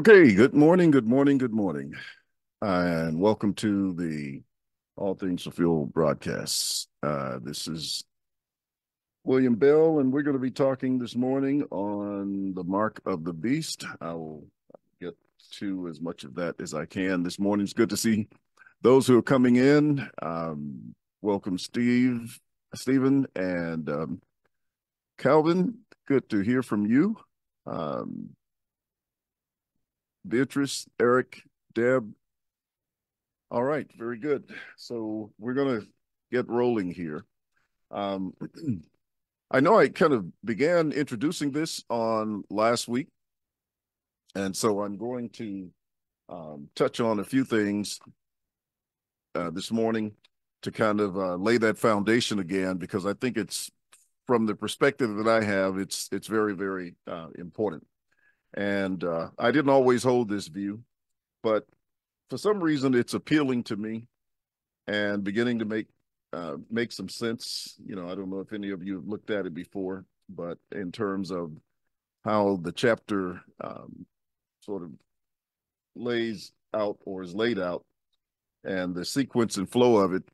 Okay, good morning, good morning, good morning, and welcome to the All Things Fulfilled broadcast. This is William Bell, and we're going to be talking this morning on the mark of the beast. I will get to as much of that as I can this morning. It's good to see those who are coming in. Welcome, Stephen, and Calvin. Good to hear from you. Um, Beatrice, Eric, Deb. All right, very good. So we're going to get rolling here. Um, I know I kind of began introducing this on last week, and so I'm going to touch on a few things this morning to kind of lay that foundation again, because I think it's from the perspective that I have, it's very, very important. And I didn't always hold this view, but for some reason it's appealing to me and beginning to make some sense. I don't know if any of you have looked at it before, but in terms of how the chapter sort of lays out or is laid out, and the sequence and flow of it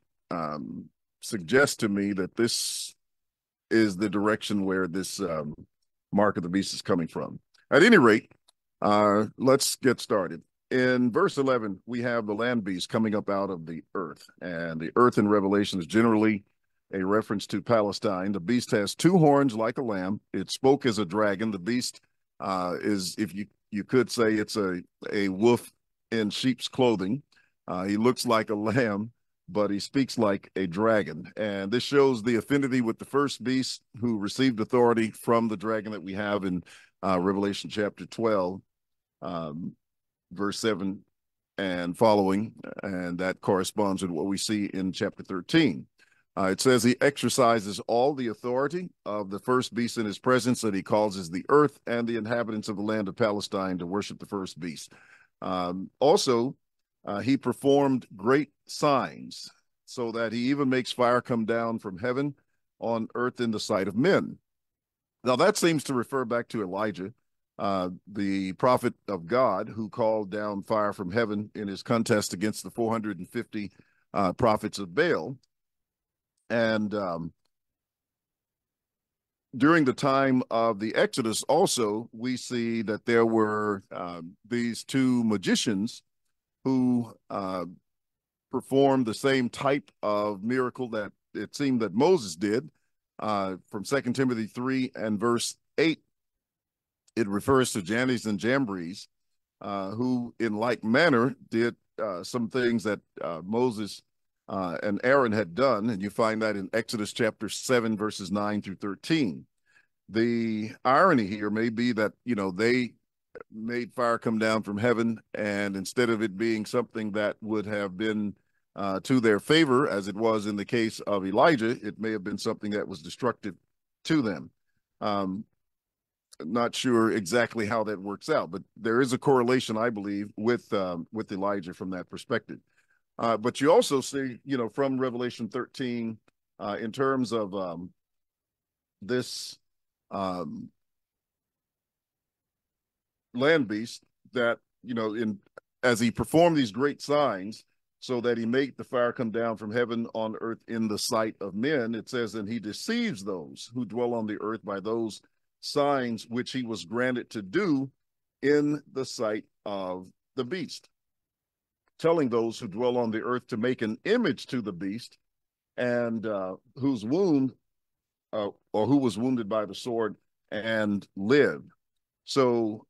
suggests to me that this is the direction where this mark of the beast is coming from. At any rate, let's get started. In verse 11, we have the land beast coming up out of the earth. And the earth in Revelation is generally a reference to Palestine. The beast has two horns like a lamb. It spoke as a dragon. The beast is, if you could say, it's a wolf in sheep's clothing. He looks like a lamb, but he speaks like a dragon. And this shows the affinity with the first beast, who received authority from the dragon that we have in Revelation chapter 12. Verse 7 and following, and that corresponds with what we see in chapter 13. It says he exercises all the authority of the first beast in his presence, that he causes the earth and the inhabitants of the land of Palestine to worship the first beast. Also, he performed great signs, so that he even makes fire come down from heaven on earth in the sight of men. Now, that seems to refer back to Elijah, the prophet of God, who called down fire from heaven in his contest against the 450 prophets of Baal. And during the time of the Exodus, also, we see that there were these two magicians who performed the same type of miracle that it seemed that Moses did. From 2 Timothy 3 and verse 8, it refers to Jannes and Jambres, who in like manner did some things that Moses and Aaron had done. And you find that in Exodus chapter 7, verses 9 through 13. The irony here may be that, they made fire come down from heaven, and instead of it being something that would have been to their favor, as it was in the case of Elijah, it may have been something that was destructive to them. Not sure exactly how that works out, but there is a correlation, I believe, with Elijah from that perspective. But you also see, from Revelation 13, in terms of this land beast, that as he performed these great signs, so that he made the fire come down from heaven on earth in the sight of men, it says, and he deceives those who dwell on the earth by those signs which he was granted to do in the sight of the beast, telling those who dwell on the earth to make an image to the beast, and whose wound or who was wounded by the sword and lived. So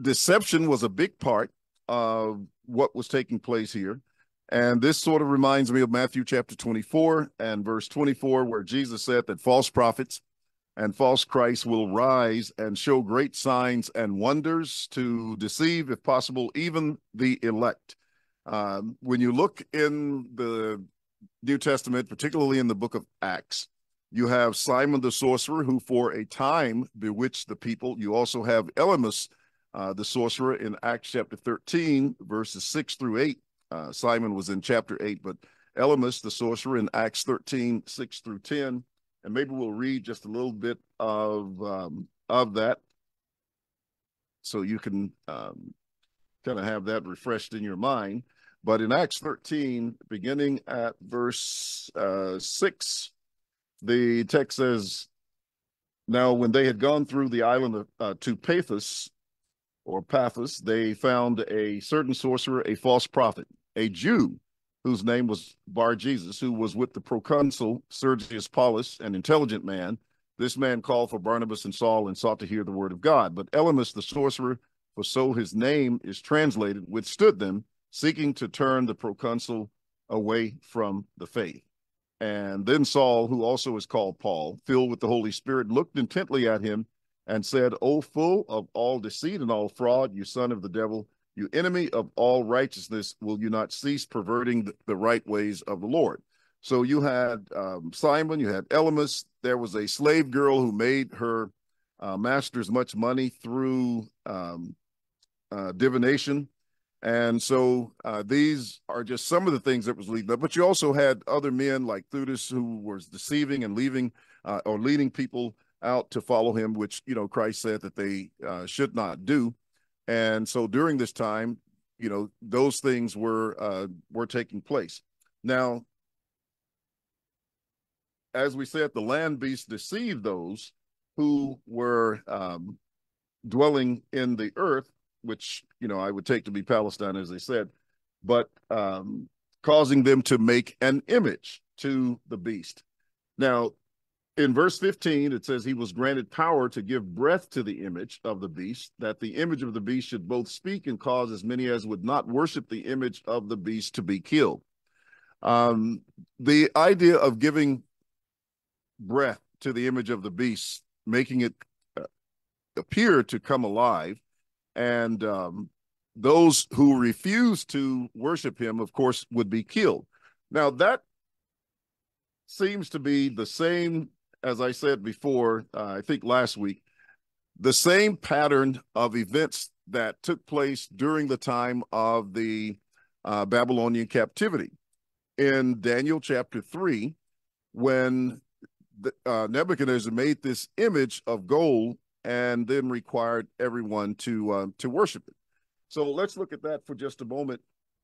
deception was a big part of what was taking place here. And this sort of reminds me of Matthew chapter 24 and verse 24, where Jesus said that false prophets and false Christ will rise and show great signs and wonders to deceive, if possible, even the elect. When you look in the New Testament, particularly in the book of Acts, you have Simon the sorcerer, who for a time bewitched the people. You also have Elymas, the sorcerer, in Acts chapter 13, verses 6 through 8. Simon was in chapter 8, but Elymas, the sorcerer, in Acts 13, 6 through 10. And maybe we'll read just a little bit of that. so you can kind of have that refreshed in your mind. But in Acts 13, beginning at verse 6, the text says, now when they had gone through the island to Paphos, or Paphos, they found a certain sorcerer, a false prophet, a Jew, whose name was Bar Jesus, who was with the proconsul Sergius Paulus, an intelligent man. This man called for Barnabas and Saul and sought to hear the word of God. But Elymas, the sorcerer, for so his name is translated, withstood them, seeking to turn the proconsul away from the faith. And then Saul, who also is called Paul, filled with the Holy Spirit, looked intently at him and said, O full of all deceit and all fraud, you son of the devil, you enemy of all righteousness, will you not cease perverting the right ways of the Lord? So you had Simon, you had Elymas. There was a slave girl who made her masters much money through divination. And so these are just some of the things that was leading up. But you also had other men like Theudas, who was deceiving and leaving or leading people out to follow him, which, you know, Christ said that they should not do. And so during this time, you know, those things were taking place. Now, as we said, the land beast deceived those who were dwelling in the earth, which, you know, I would take to be Palestine, as they said, but causing them to make an image to the beast. Now, in verse 15, it says he was granted power to give breath to the image of the beast, that the image of the beast should both speak and cause as many as would not worship the image of the beast to be killed. The idea of giving breath to the image of the beast, making it appear to come alive, and those who refuse to worship him, of course, would be killed. Now, that seems to be the same, as I said before, I think last week, the same pattern of events that took place during the time of the Babylonian captivity. In Daniel chapter 3, when Nebuchadnezzar made this image of gold and then required everyone to worship it. So let's look at that for just a moment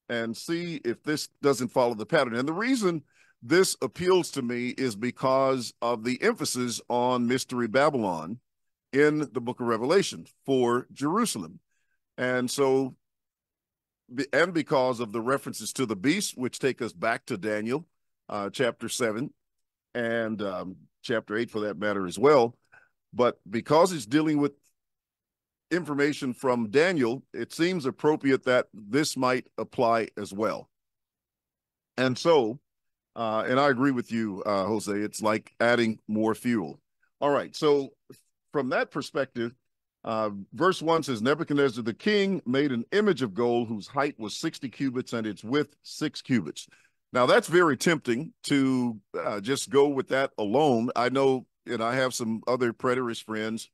and see if this doesn't follow the pattern. And the reason this appeals to me is because of the emphasis on Mystery Babylon in the book of Revelation for Jerusalem. And so, and because of the references to the beast, which take us back to Daniel chapter 7 and chapter 8 for that matter as well. But because it's dealing with information from Daniel, it seems appropriate that this might apply as well. And so, and I agree with you, Jose, it's like adding more fuel. All right, so from that perspective, verse 1 says, Nebuchadnezzar the king made an image of gold whose height was 60 cubits and its width 6 cubits. Now, that's very tempting to just go with that alone. I know, and I have some other preterist friends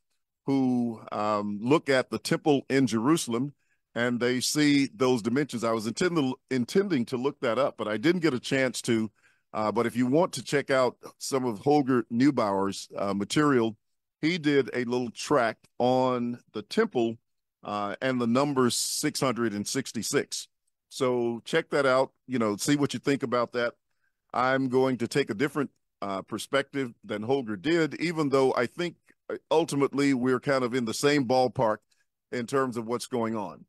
who look at the temple in Jerusalem and they see those dimensions. I was intending to look that up, but I didn't get a chance to. But if you want to check out some of Holger Neubauer's material, he did a little track on the temple and the number 666. So check that out, you know, see what you think about that. I'm going to take a different perspective than Holger did, even though I think ultimately we're kind of in the same ballpark in terms of what's going on.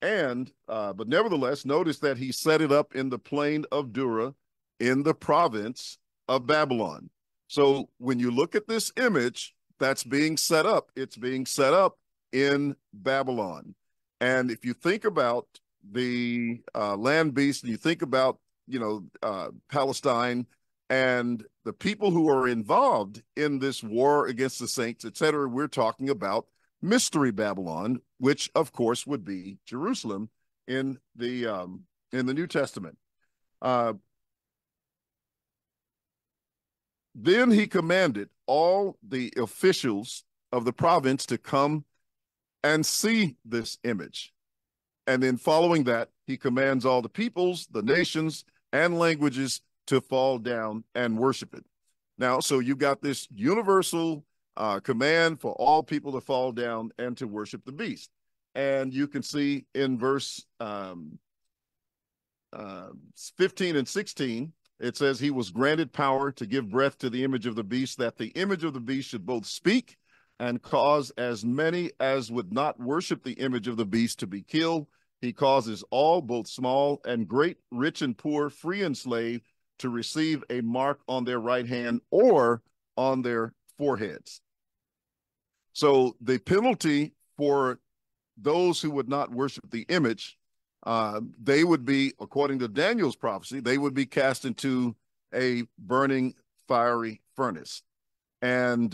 And, but nevertheless, notice that he set it up in the plain of Dura in the province of Babylon. So when you look at this image that's being set up, it's being set up in Babylon. And if you think about the land beast, and you think about, you know, Palestine and the people who are involved in this war against the saints, etc., we're talking about Mystery Babylon, which of course would be Jerusalem in the New Testament. Then he commanded all the officials of the province to come and see this image. And then following that, he commands all the peoples, the nations, and languages to fall down and worship it. Now, so you've got this universal command for all people to fall down and to worship the beast. And you can see in verse 15 and 16, it says he was granted power to give breath to the image of the beast, that the image of the beast should both speak and cause as many as would not worship the image of the beast to be killed. He causes all, both small and great, rich and poor, free and slave, to receive a mark on their right hand or on their foreheads. So the penalty for those who would not worship the image, they would be, according to Daniel's prophecy, they would be cast into a burning fiery furnace. And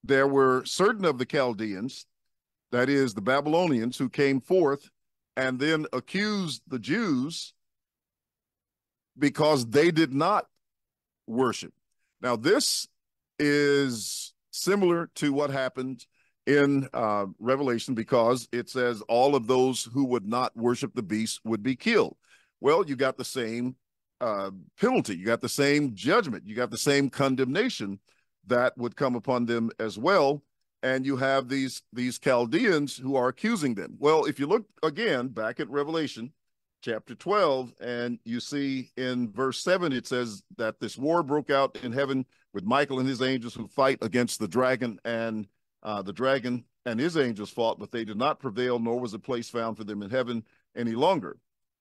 there were certain of the Chaldeans, that is the Babylonians, who came forth and then accused the Jews because they did not worship. Now, this is similar to what happened in Revelation, because it says all of those who would not worship the beast would be killed. Well, you got the same penalty, you got the same judgment, you got the same condemnation that would come upon them as well. And you have these Chaldeans who are accusing them. Well, if you look again back at Revelation chapter 12, and you see in verse 7, it says that this war broke out in heaven with Michael and his angels who fight against the dragon, and the dragon and his angels fought, but they did not prevail, nor was a place found for them in heaven any longer.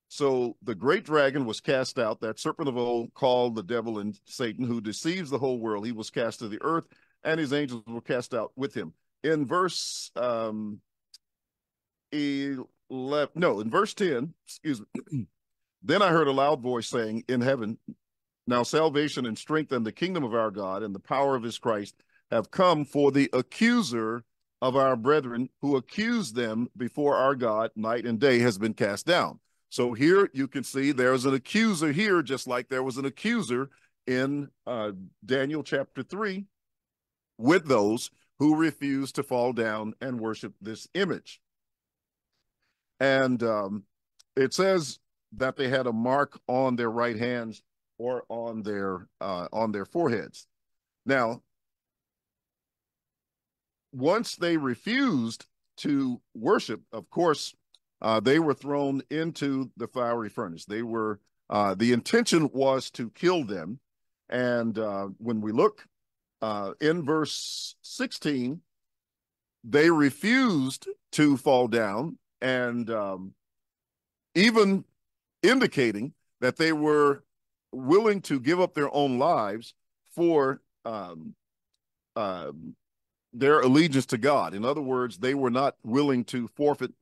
So the great dragon was cast out, that serpent of old, called the devil and Satan, who deceives the whole world. He was cast to the earth, and his angels were cast out with him. In verse 11, no, in verse 10, excuse me, then I heard a loud voice saying in heaven, now salvation and strength and the kingdom of our God and the power of his Christ have come, for the accuser of our brethren who accused them before our God night and day has been cast down. So here you can see there's an accuser here, just like there was an accuser in Daniel chapter 3 with those who refused to fall down and worship this image. And it says that they had a mark on their right hands or on their foreheads. Now, once they refused to worship, of course, they were thrown into the fiery furnace. They were the intention was to kill them. And when we look in verse 16, they refused to fall down, and even indicating that they were willing to give up their own lives for their allegiance to God. In other words, they were not willing to forfeit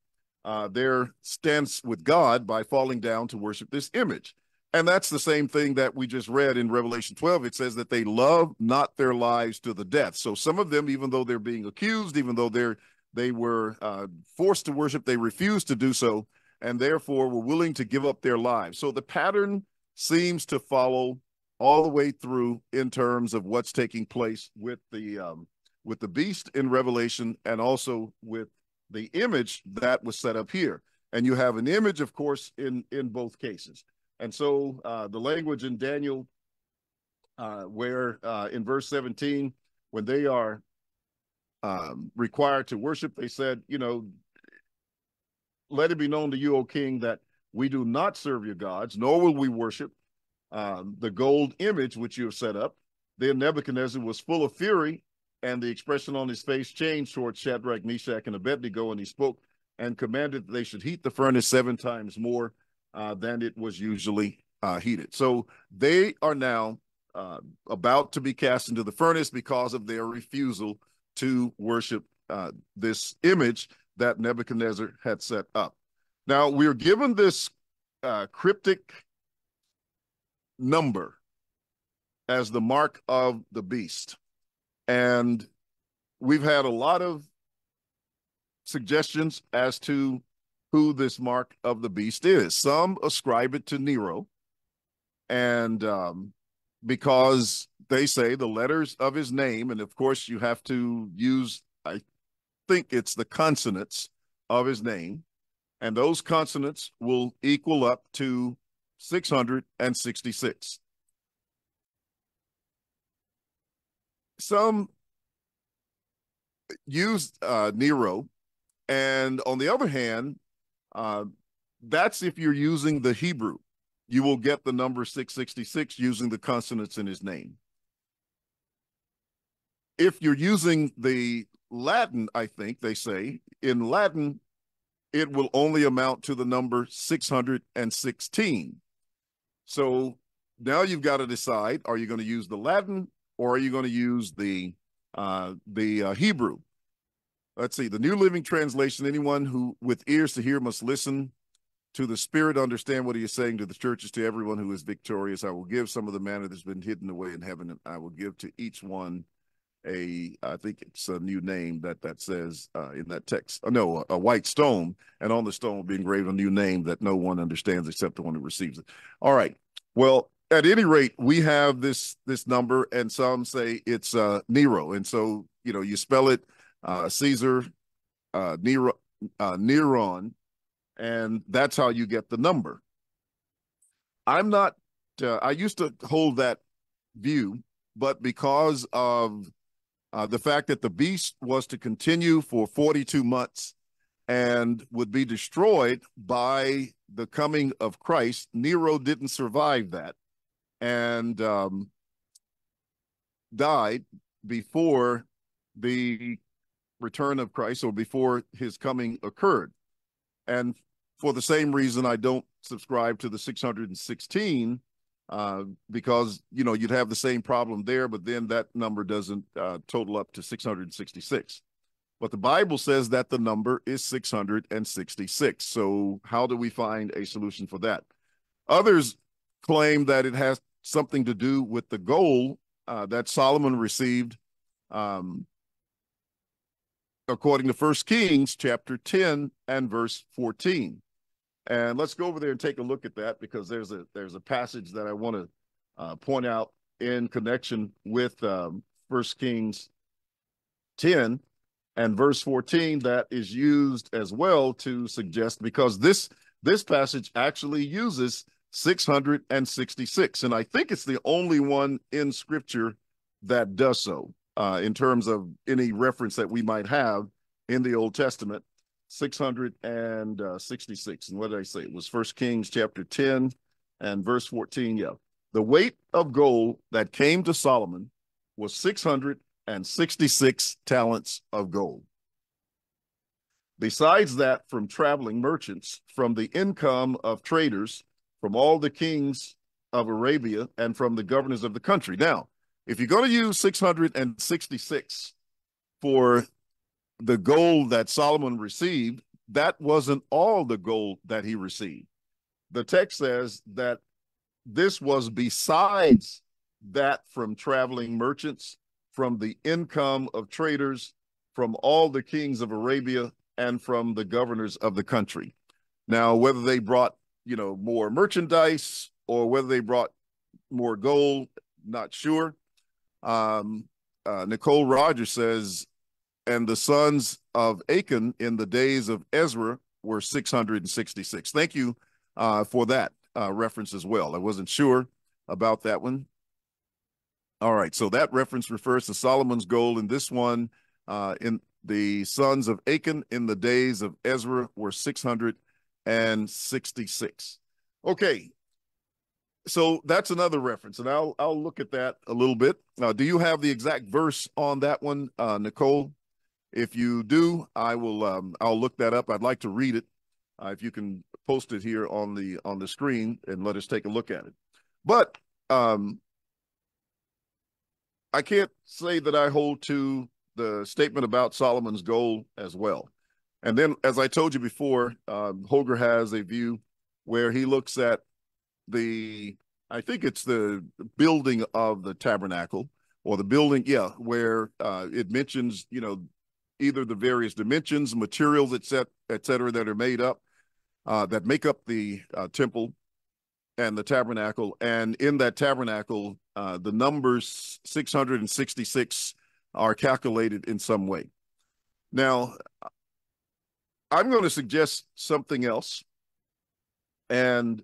their stance with God by falling down to worship this image. And that's the same thing that we just read in Revelation 12. It says that they love not their lives to the death. So some of them, even though they're being accused, even though they were forced to worship, they refused to do so, and therefore were willing to give up their lives. So the pattern seems to follow all the way through in terms of what's taking place with the beast in Revelation, and also with the image that was set up here. And you have an image, of course, in both cases. And so the language in Daniel, where in verse 17, when they are required to worship, they said, let it be known to you, O king, that we do not serve your gods, nor will we worship the gold image which you have set up. Then Nebuchadnezzar was full of fury, and the expression on his face changed towards Shadrach, Meshach, and Abednego, and he spoke and commanded that they should heat the furnace 7 times more than it was usually heated. So they are now about to be cast into the furnace because of their refusal to worship this image that Nebuchadnezzar had set up. Now, we're given this cryptic number as the mark of the beast. And we've had a lot of suggestions as to who this mark of the beast is. Some ascribe it to Nero, and because they say the letters of his name, and of course you have to use, I think it's the consonants of his name, and those consonants will equal up to 666. Some used Nero And on the other hand, that's if you're using the Hebrew. You will get the number 666 using the consonants in his name. If you're using the Latin, I think they say, in Latin, it will only amount to the number 616. So now you've got to decide, are you going to use the Latin or are you going to use the Hebrew? Let's see, the New Living Translation, anyone who with ears to hear must listen to the Spirit, understand what he is saying to the churches, to everyone who is victorious. I will give some of the manna that's been hidden away in heaven, and I will give to each one I think it's a new name that says in that text. No, a white stone, and on the stone will be engraved a new name that no one understands except the one who receives it. All right. Well, at any rate, we have this number, and some say it's Nero, and so you spell it Caesar, Nero, Neron, and that's how you get the number. I'm not. I used to hold that view, but because of the fact that the beast was to continue for 42 months and would be destroyed by the coming of Christ, Nero didn't survive that and died before the return of Christ, or before his coming occurred. And for the same reason, I don't subscribe to the 616, because you'd have the same problem there, but then that number doesn't total up to 666. But the Bible says that the number is 666. So how do we find a solution for that? Others claim that it has something to do with the gold that Solomon received, according to 1 Kings chapter 10 and verse 14. And let's go over there and take a look at that, because there's a passage that I want to point out in connection with 1 Kings 10 and verse 14 that is used as well to suggest, because this passage actually uses 666, and I think it's the only one in Scripture that does so in terms of any reference that we might have in the Old Testament. 666. And what did I say? It was 1 Kings chapter 10 and verse 14. Yeah. The weight of gold that came to Solomon was 666 talents of gold. Besides that, from traveling merchants, from the income of traders, from all the kings of Arabia, and from the governors of the country. Now, if you're going to use 666 for the gold that Solomon received, that wasn't all the gold that he received. The text says that this was besides that from traveling merchants, from the income of traders, from all the kings of Arabia, and from the governors of the country. Now, whether they brought, more merchandise or whether they brought more gold, not sure. Nicole Rogers says, and the sons of Achan in the days of Ezra were 666. Thank you for that reference as well. I wasn't sure about that one. All right, so that reference refers to Solomon's gold, and this one in the sons of Achan in the days of Ezra were 666. Okay, so that's another reference, and I'll look at that a little bit. Do you have the exact verse on that one, Nicole? If you do, I will. I'll look that up. I'd like to read it. If you can post it here on the screen and let us take a look at it. But I can't say that I hold to the statement about Solomon's gold as well. And then, as I told you before, Holger has a view where he looks at I think it's the building of the tabernacle, or the building, where it mentions, either the various dimensions, materials, et cetera, that are made up, that make up the temple and the tabernacle. And in that tabernacle, the numbers 666 are calculated in some way. Now, I'm going to suggest something else. And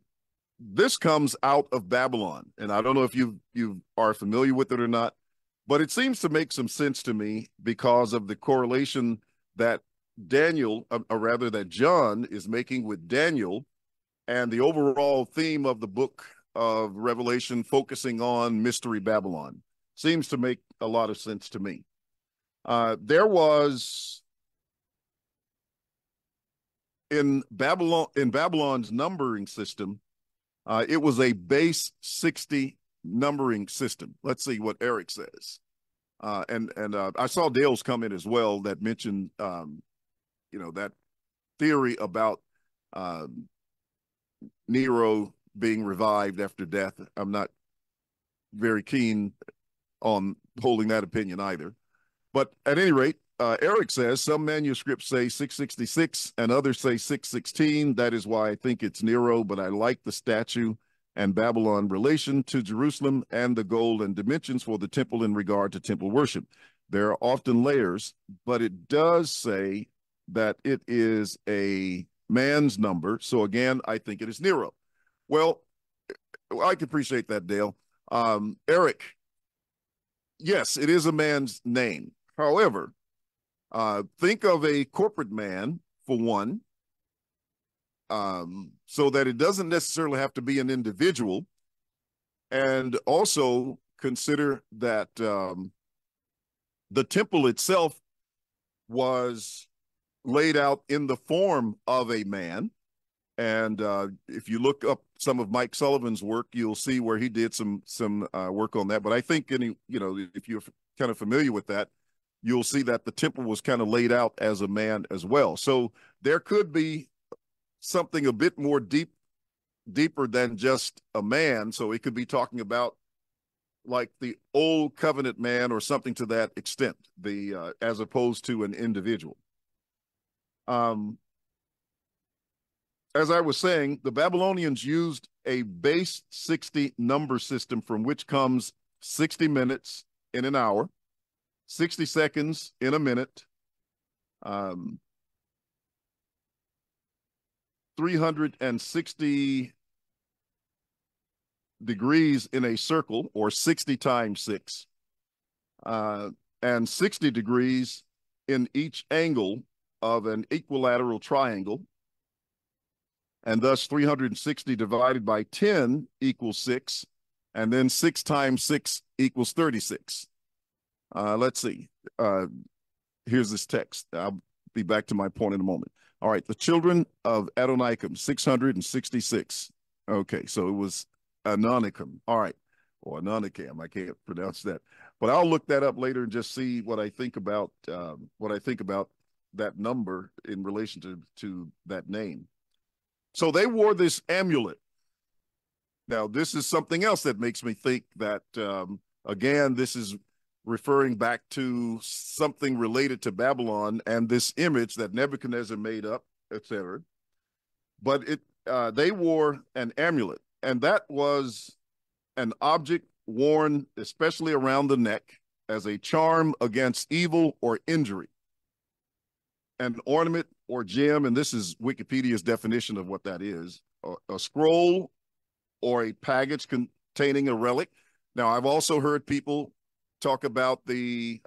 this comes out of Babylon. And I don't know if you are familiar with it or not, but it seems to make some sense to me because of the correlation that Daniel, or rather that John is making with Daniel, and the overall theme of the book of Revelation focusing on Mystery Babylon. Seems to make a lot of sense to me. There was in Babylon's numbering system, it was a base 60 numbering system. Let's see what Eric says. And I saw Dale's comment as well that mentioned, that theory about Nero being revived after death. I'm not very keen on holding that opinion either. But at any rate, Eric says some manuscripts say 666 and others say 616. That is why I think it's Nero, but I like the statue and Babylon relation to Jerusalem and the goal and dimensions for the temple in regard to temple worship. There are often layers, but it does say that it is a man's number. So again, I think it is Nero. Well, I can appreciate that, Dale. Eric, yes, it is a man's name. However, think of a corporate man, for one, so that it doesn't necessarily have to be an individual. And also consider that the temple itself was laid out in the form of a man. And if you look up some of Mike Sullivan's work, you'll see where he did some work on that. But I think if you're kind of familiar with that, you'll see that the temple was kind of laid out as a man as well. So there could be something a bit more deeper than just a man. So it could be talking about like the old covenant man or something to that extent, as opposed to an individual. As I was saying, the Babylonians used a base 60 number system from which comes 60 minutes in an hour, 60 seconds in a minute, 360 degrees in a circle, or 60 times 6, and 60 degrees in each angle of an equilateral triangle. And thus 360 divided by 10 equals 6, and then 6 times 6 equals 36. Let's see. Here's this text. I'll be back to my point in a moment. All right, the children of Adonikam, 666. Okay, so it was Anonicum. All right, or Anonicam. I can't pronounce that, but I'll look that up later and just see what I think about that number in relation to that name. So they wore this amulet. Now, this is something else that makes me think that, again, this is referring back to something related to Babylon and this image that Nebuchadnezzar made up, etc. But they wore an amulet, and that was an object worn especially around the neck as a charm against evil or injury. An ornament or gem, and this is Wikipedia's definition of what that is, a scroll or a package containing a relic. Now, I've also heard people talk about the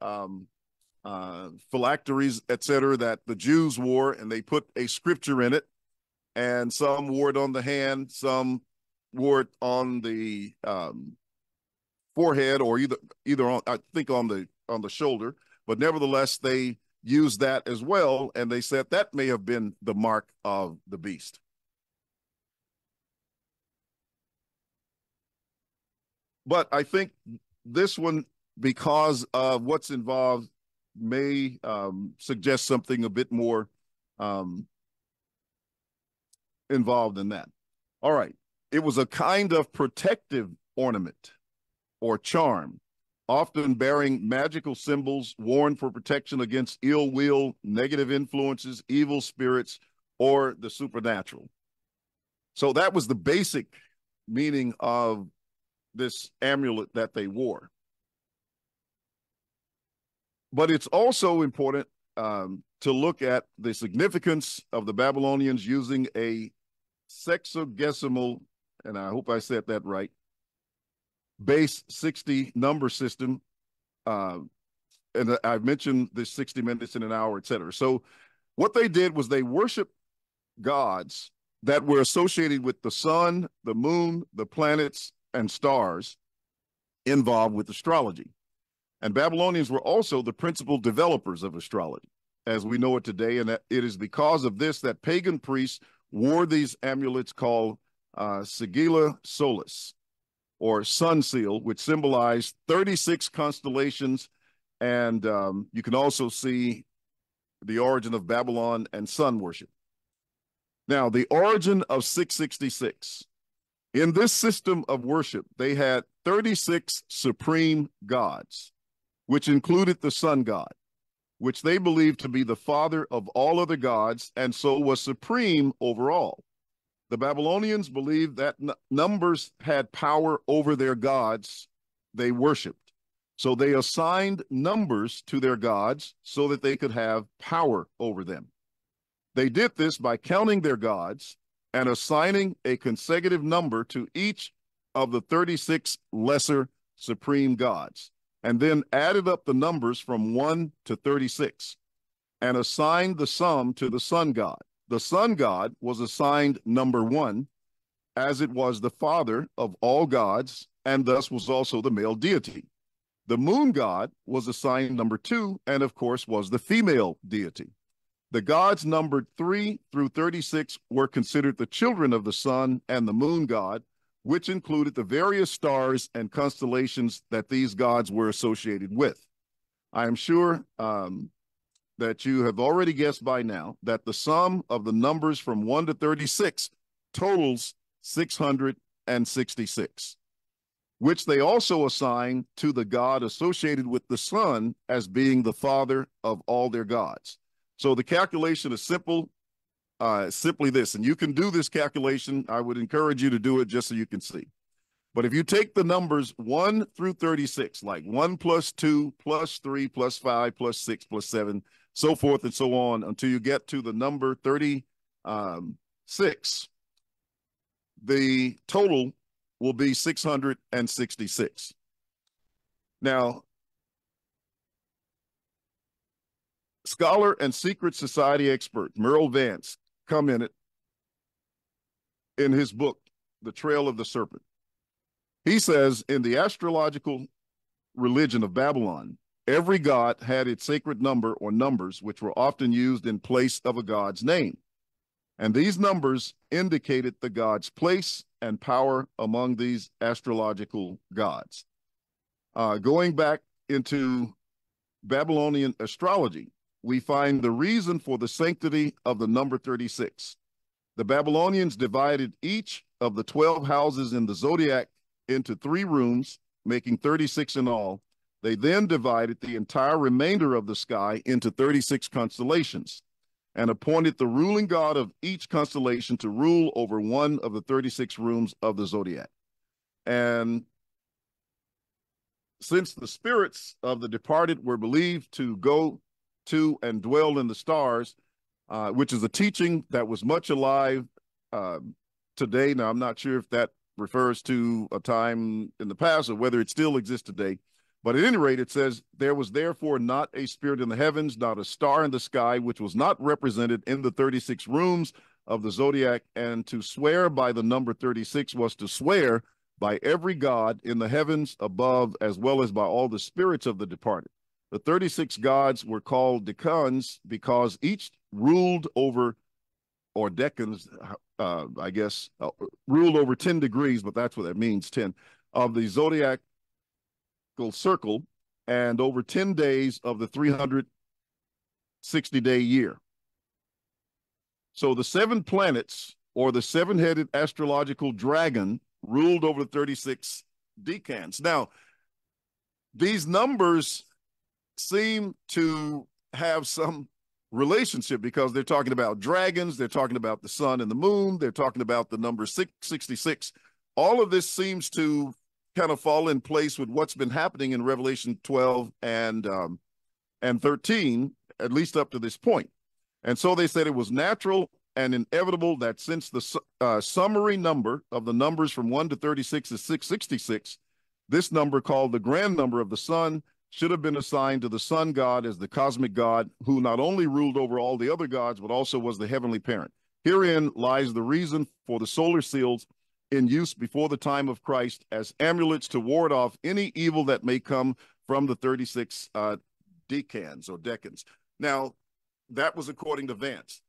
phylacteries, etc., that the Jews wore, and they put a scripture in it, and some wore it on the hand, some wore it on the forehead, or either on, I think, on the shoulder, but nevertheless they used that as well, and they said that may have been the mark of the beast. But I think this one, because of what's involved, may suggest something a bit more involved in that. All right. It was a kind of protective ornament or charm, often bearing magical symbols worn for protection against ill will, negative influences, evil spirits, or the supernatural. So that was the basic meaning of this amulet that they wore. But it's also important to look at the significance of the Babylonians using a sexagesimal, and I hope I said that right, base 60 number system. And I've mentioned this 60 minutes in an hour, et cetera. So What they did was they worshiped gods that were associated with the sun, the moon, the planets, and stars involved with astrology. And Babylonians were also the principal developers of astrology, as we know it today. And that it is because of this that pagan priests wore these amulets called Sigilla Solis, or sun seal, which symbolized 36 constellations. And you can also see the origin of Babylon and sun worship. Now, the origin of 666. In this system of worship, they had 36 supreme gods, which included the sun god, which they believed to be the father of all other gods, and so was supreme over all. The Babylonians believed that numbers had power over their gods they worshiped. So they assigned numbers to their gods so that they could have power over them. They did this by counting their gods and assigning a consecutive number to each of the 36 lesser supreme gods, and then added up the numbers from 1 to 36 and assigned the sum to the sun god. The sun god was assigned number 1, as it was the father of all gods, and thus was also the male deity. The moon god was assigned number 2, and of course was the female deity. The gods numbered 3 through 36 were considered the children of the sun and the moon god, which included the various stars and constellations that these gods were associated with. I am sure that you have already guessed by now that the sum of the numbers from 1 to 36 totals 666, which they also assign to the god associated with the sun as being the father of all their gods. So the calculation is simply this, and you can do this calculation. I would encourage you to do it just so you can see. But if you take the numbers 1 through 36, like 1 plus 2 plus 3 plus 5 plus 6 plus 7, so forth and so on, until you get to the number 36, the total will be 666. Now, scholar and secret society expert Merrill Vance commented in his book, The Trail of the Serpent. He says, in the astrological religion of Babylon, every god had its sacred number or numbers, which were often used in place of a god's name. And these numbers indicated the god's place and power among these astrological gods. Going back into Babylonian astrology, we find the reason for the sanctity of the number 36. The Babylonians divided each of the 12 houses in the zodiac into 3 rooms, making 36 in all. They then divided the entire remainder of the sky into 36 constellations and appointed the ruling god of each constellation to rule over one of the 36 rooms of the zodiac. And since the spirits of the departed were believed to go to and dwell in the stars, which is a teaching that was much alive today. Now, I'm not sure if that refers to a time in the past or whether it still exists today. But at any rate, it says, there was therefore not a spirit in the heavens, not a star in the sky, which was not represented in the 36 rooms of the zodiac. And to swear by the number 36 was to swear by every god in the heavens above, as well as by all the spirits of the departed. The 36 gods were called decans because each ruled over, or decans, I guess, ruled over 10 degrees, but that's what that means, 10, of the zodiac circle, and over 10 days of the 360-day year. So the 7 planets, or the 7-headed astrological dragon, ruled over the 36 decans. Now, these numbers seem to have some relationship because they're talking about dragons, they're talking about the sun and the moon, they're talking about the number 666. All of this seems to kind of fall in place with what's been happening in Revelation 12 and 13, at least up to this point. And so they said it was natural and inevitable that since the summary number of the numbers from 1 to 36 is 666, this number, called the grand number of the sun, should have been assigned to the sun god as the cosmic god who not only ruled over all the other gods, but also was the heavenly parent. Herein lies the reason for the solar seals in use before the time of Christ as amulets to ward off any evil that may come from the 36 decans or decans. Now, that was according to Vance.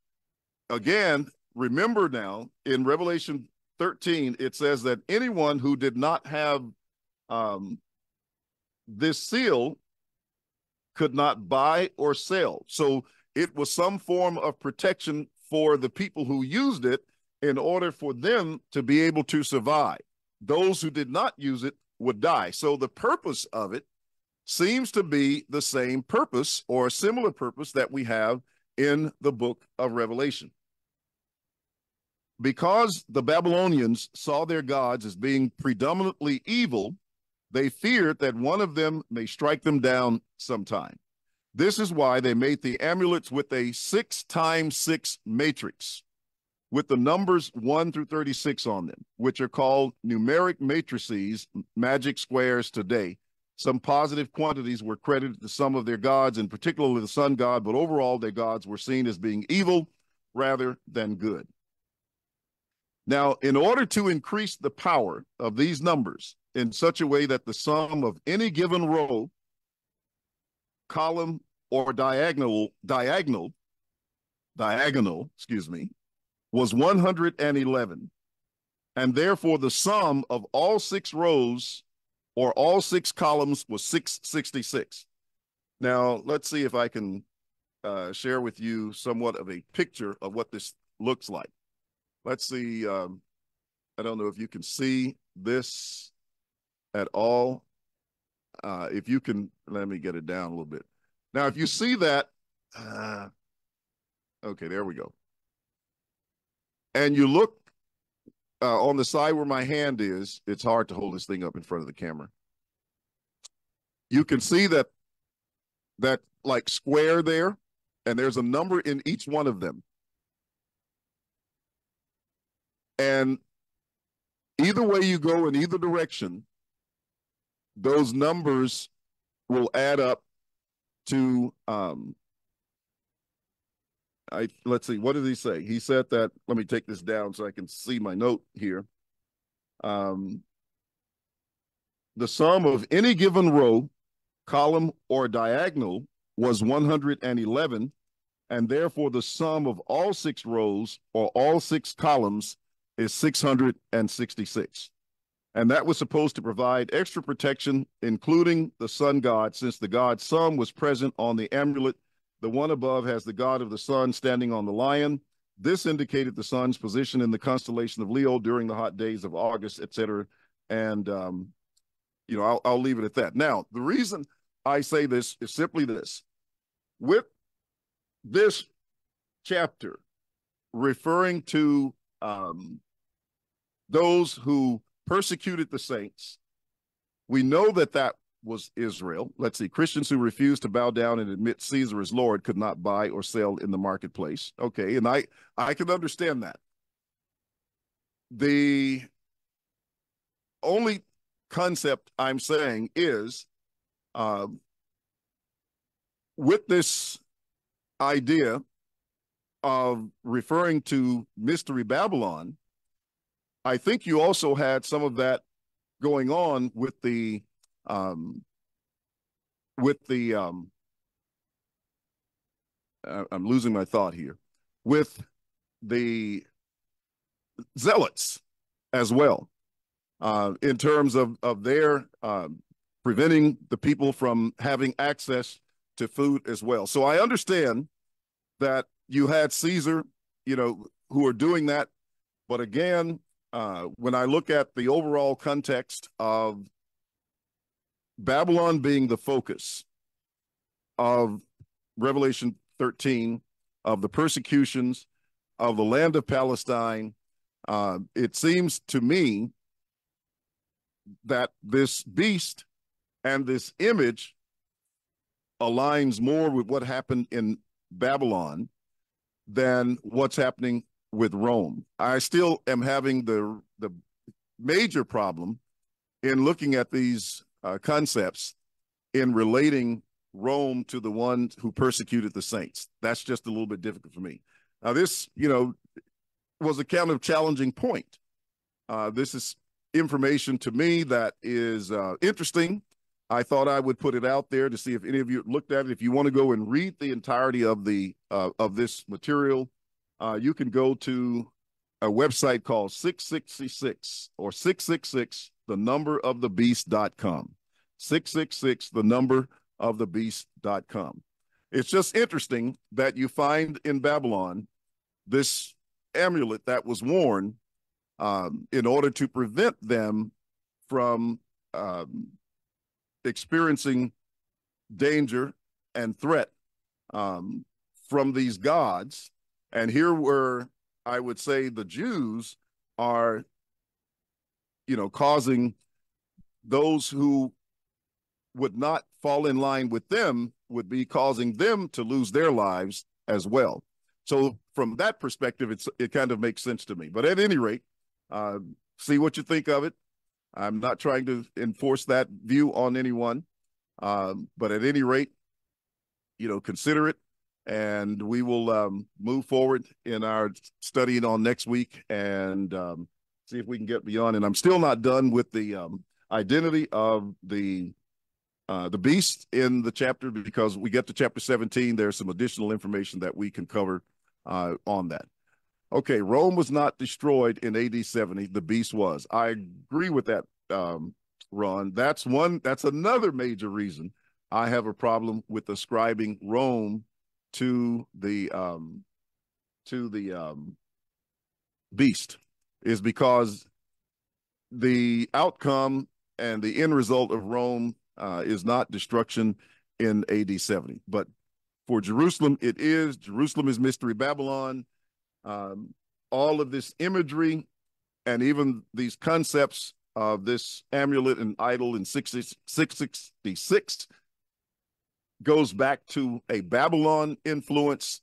Again, remember now, in Revelation 13, it says that anyone who did not have this seal could not buy or sell. So it was some form of protection for the people who used it in order for them to be able to survive. Those who did not use it would die. So the purpose of it seems to be the same purpose or a similar purpose that we have in the book of Revelation. Because the Babylonians saw their gods as being predominantly evil, they feared that one of them may strike them down sometime. This is why they made the amulets with a 6x6 matrix with the numbers 1 through 36 on them, which are called numeric matrices, magic squares today. Some positive quantities were credited to some of their gods, and particularly the sun god, but overall their gods were seen as being evil rather than good. Now, in order to increase the power of these numbers in such a way that the sum of any given row, column, or diagonal, excuse me, was 111. And therefore the sum of all 6 rows or all 6 columns was 666. Now, let's see if I can share with you somewhat of a picture of what this looks like. Let's see, I don't know if you can see this at all. If you can, let me get it down a little bit. Now, if you see that, okay, there we go. And you look on the side where my hand is, it's hard to hold this thing up in front of the camera. You can see that like square there, and there's a number in each one of them. And either way you go in either direction, those numbers will add up to, let's see, what did he say? He said that, let me take this down so I can see my note here. The sum of any given row, column, or diagonal was 111, and therefore the sum of all 6 rows or all 6 columns is 666. And that was supposed to provide extra protection, including the sun god, since the god sun was present on the amulet. The one above has the god of the sun standing on the lion. This indicated the sun's position in the constellation of Leo during the hot days of August, etc. And, you know, I'll leave it at that. Now, the reason I say this is simply this. With this chapter referring to those who persecuted the saints, we know that that was Israel. Let's see, Christians who refused to bow down and admit Caesar as Lord could not buy or sell in the marketplace. Okay, and I can understand that. The only concept I'm saying is with this idea of referring to Mystery Babylon, I think you also had some of that going on with the I'm losing my thought here, with the zealots as well, in terms of their preventing the people from having access to food as well. So I understand that you had Caesar, you know, who are doing that. But again, when I look at the overall context of Babylon being the focus of Revelation 13, of the persecutions of the land of Palestine, it seems to me that this beast and this image aligns more with what happened in Babylon than what's happening with Rome. I still am having the major problem in looking at these concepts in relating Rome to the ones who persecuted the saints. That's just a little bit difficult for me. Now, this, was a kind of challenging point. This is information to me that is interesting. I thought I would put it out there to see if any of you looked at it. If you want to go and read the entirety of this material, you can go to a website called 666 or 666 the number of the beast.com. 666 the number of the beast.com. It's just interesting that you find in Babylon this amulet that was worn in order to prevent them from experiencing danger and threat from these gods. And here where I would say the Jews are, causing those who would not fall in line with them, would be causing them to lose their lives as well. So from that perspective, it kind of makes sense to me. But at any rate, see what you think of it. I'm not trying to enforce that view on anyone. But at any rate, consider it. And we will move forward in our studying on next week and see if we can get beyond. And I'm still not done with the identity of the beast in the chapter, because we get to chapter 17. There's some additional information that we can cover on that. Okay, Rome was not destroyed in AD 70. The beast was. I agree with that, Ron. That's another major reason I have a problem with ascribing Rome to the beast, is because the outcome and the end result of Rome is not destruction in AD 70. But for Jerusalem, it is. Jerusalem is Mystery Babylon. All of this imagery and even these concepts of this amulet and idol in 666 goes back to a Babylon influence,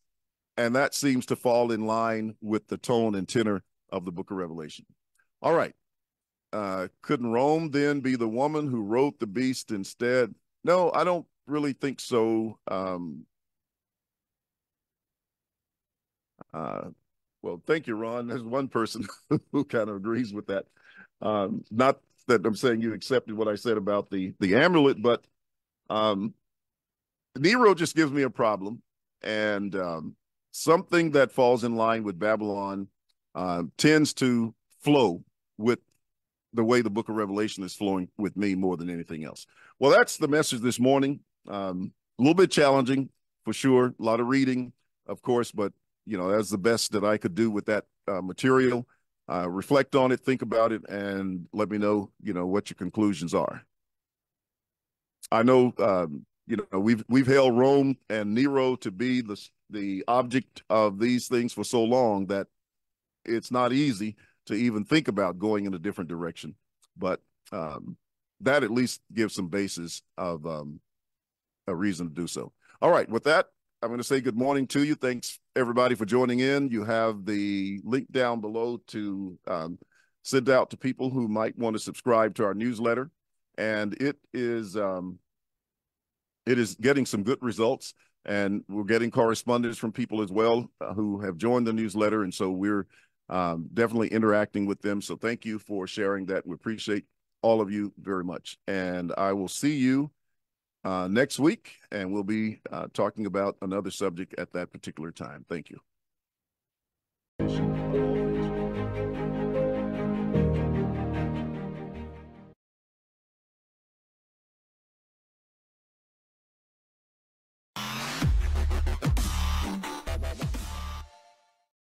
and that seems to fall in line with the tone and tenor of the book of Revelation. All right. Couldn't Rome then be the woman who wrote the beast instead? No, I don't really think so. Well, thank you, Ron. There's one person who kind of agrees with that. Not that I'm saying you accepted what I said about the amulet, but Nero just gives me a problem, and something that falls in line with Babylon tends to flow with the way the book of Revelation is flowing with me more than anything else. Well, that's the message this morning. A little bit challenging for sure. A lot of reading, of course, but that's the best that I could do with that material. Reflect on it, think about it, and let me know, what your conclusions are. I know, we've held Rome and Nero to be the object of these things for so long that it's not easy to even think about going in a different direction. But that at least gives some basis of a reason to do so. All right, with that, I'm going to say good morning to you. Thanks, everybody, for joining in. You have the link down below to send out to people who might want to subscribe to our newsletter. And it is getting some good results. And we're getting correspondence from people as well who have joined the newsletter. And so we're definitely interacting with them. So thank you for sharing that. We appreciate all of you very much. And I will see you next week, and we'll be talking about another subject at that particular time. Thank you.